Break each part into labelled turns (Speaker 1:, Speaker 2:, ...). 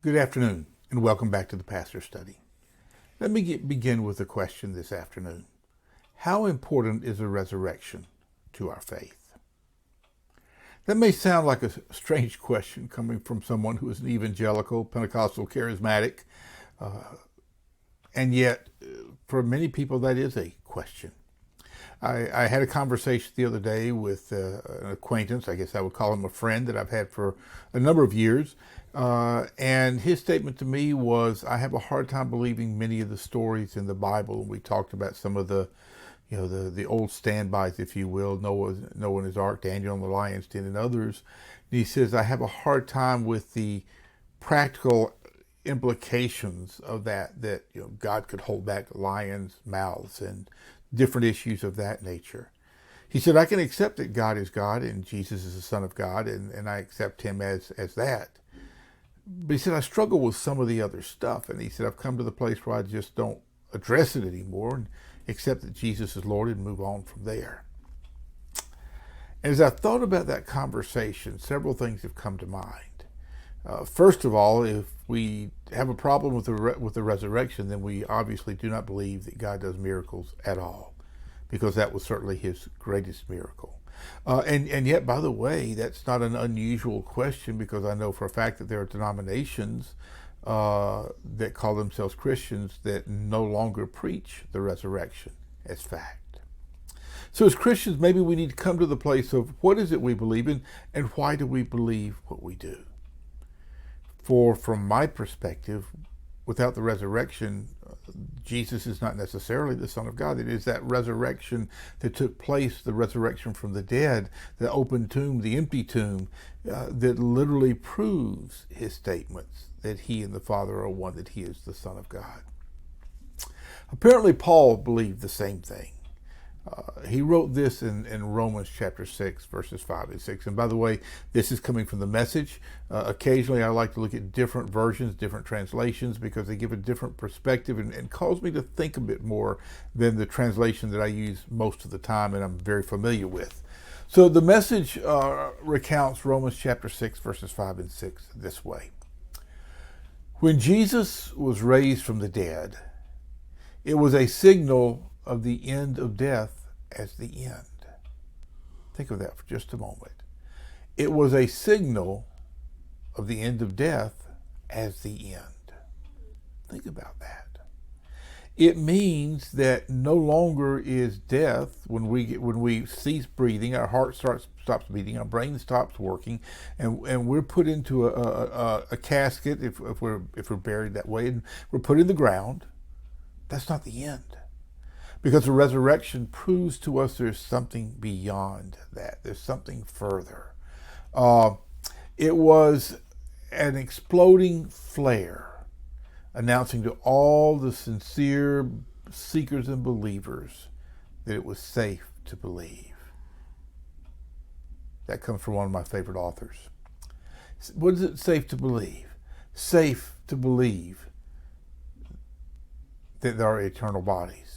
Speaker 1: Good afternoon, and welcome back to the Pastor Study. Let me begin with a question this afternoon. How important is the resurrection to our faith? That may sound like a strange question coming from someone who is an evangelical, Pentecostal, charismatic, and yet for many people that is a question. I had a conversation the other day with an acquaintance, I guess I would call him a friend that I've had for a number of years. And his statement to me was, I have a hard time believing many of the stories in the Bible. We talked about some of the old standbys, if you will, Noah in his ark, Daniel in the lion's den, and others. And he says, I have a hard time with the practical implications of that God could hold back lions' mouths and different issues of that nature. He said, I can accept that God is God and Jesus is the Son of God, and I accept him as that. But he said, I struggle with some of the other stuff. And he said, I've come to the place where I just don't address it anymore and accept that Jesus is Lord and move on from there. And as I thought about that conversation, several things have come to mind. First of all, if we have a problem with the resurrection, then we obviously do not believe that God does miracles at all, because that was certainly his greatest miracle. And yet, by the way, that's not an unusual question, because I know for a fact that there are denominations that call themselves Christians that no longer preach the resurrection as fact. So as Christians, maybe we need to come to the place of what is it we believe in and why do we believe what we do? For from my perspective, without the resurrection, Jesus is not necessarily the Son of God. It is that resurrection that took place, the resurrection from the dead, the open tomb, the empty tomb, that literally proves his statements that he and the Father are one, that he is the Son of God. Apparently, Paul believed the same thing. He wrote this in Romans chapter 6, verses 5 and 6. And by the way, this is coming from the Message. Occasionally, I like to look at different versions, different translations, because they give a different perspective and cause me to think a bit more than the translation that I use most of the time and I'm very familiar with. So the Message recounts Romans chapter 6, verses 5 and 6 this way. When Jesus was raised from the dead, it was a signal of the end of death as the end. Think of that for just a moment. It was a signal of the end of death as the end. Think about that. It means that no longer is death when we cease breathing, our heart stops beating, our brain stops working, and we're put into a casket if we're buried that way, and we're put in the ground. That's not the end. Because the resurrection proves to us there's something beyond that. There's something further. It was an exploding flare announcing to all the sincere seekers and believers that it was safe to believe. That comes from one of my favorite authors. What is it safe to believe? Safe to believe that there are eternal bodies.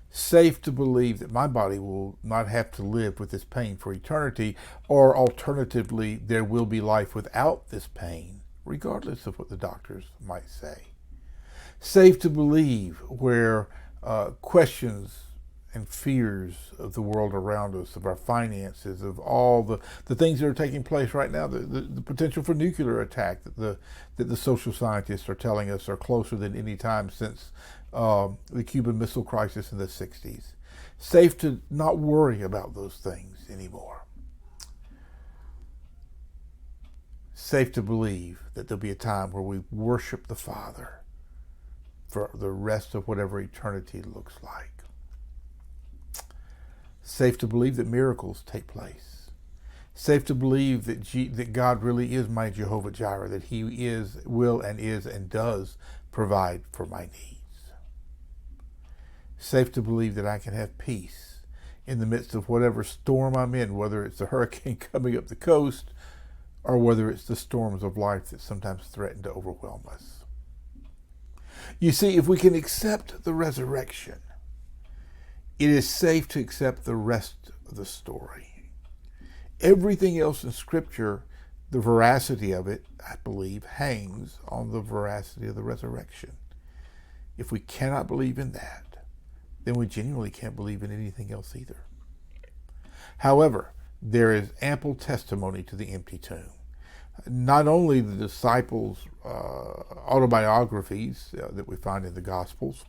Speaker 1: Safe to believe that my body will not have to live with this pain for eternity, or alternatively, there will be life without this pain, regardless of what the doctors might say. Safe to believe where questions and fears of the world around us, of our finances, of all the things that are taking place right now, the potential for nuclear attack that the social scientists are telling us are closer than any time since the Cuban Missile Crisis in the 60s. Safe to not worry about those things anymore. Safe to believe that there'll be a time where we worship the Father for the rest of whatever eternity looks like. Safe to believe that miracles take place. Safe to believe that God really is my Jehovah Jireh, that he will and does provide for my needs. Safe to believe that I can have peace in the midst of whatever storm I'm in, whether it's a hurricane coming up the coast or whether it's the storms of life that sometimes threaten to overwhelm us. You see, if we can accept the resurrection, it is safe to accept the rest of the story. Everything else in Scripture The veracity of it, I believe, hangs on the veracity of the resurrection. If we cannot believe in that, then we genuinely can't believe in anything else either. However, there is ample testimony to the empty tomb. Not only the disciples' autobiographies that we find in the Gospels,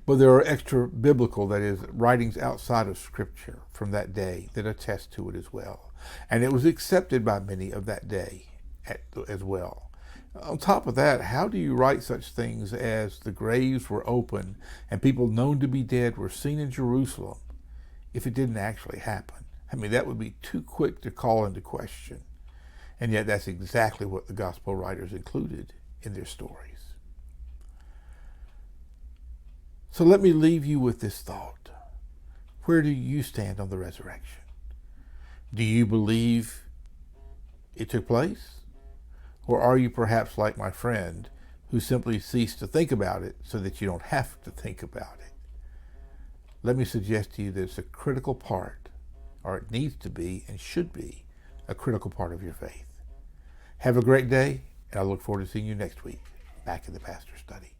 Speaker 1: but there are extra biblical, that is, writings outside of Scripture from that day that attest to it as well. And it was accepted by many of that day as well. On top of that, how do you write such things as the graves were open and people known to be dead were seen in Jerusalem if it didn't actually happen? I mean, that would be too quick to call into question. And yet that's exactly what the gospel writers included in their stories. So let me leave you with this thought. Where do you stand on the resurrection? Do you believe it took place? Or are you perhaps like my friend who simply ceased to think about it so that you don't have to think about it? Let me suggest to you that it's a critical part, or it needs to be and should be a critical part of your faith. Have a great day, and I look forward to seeing you next week back in the Pastor Study.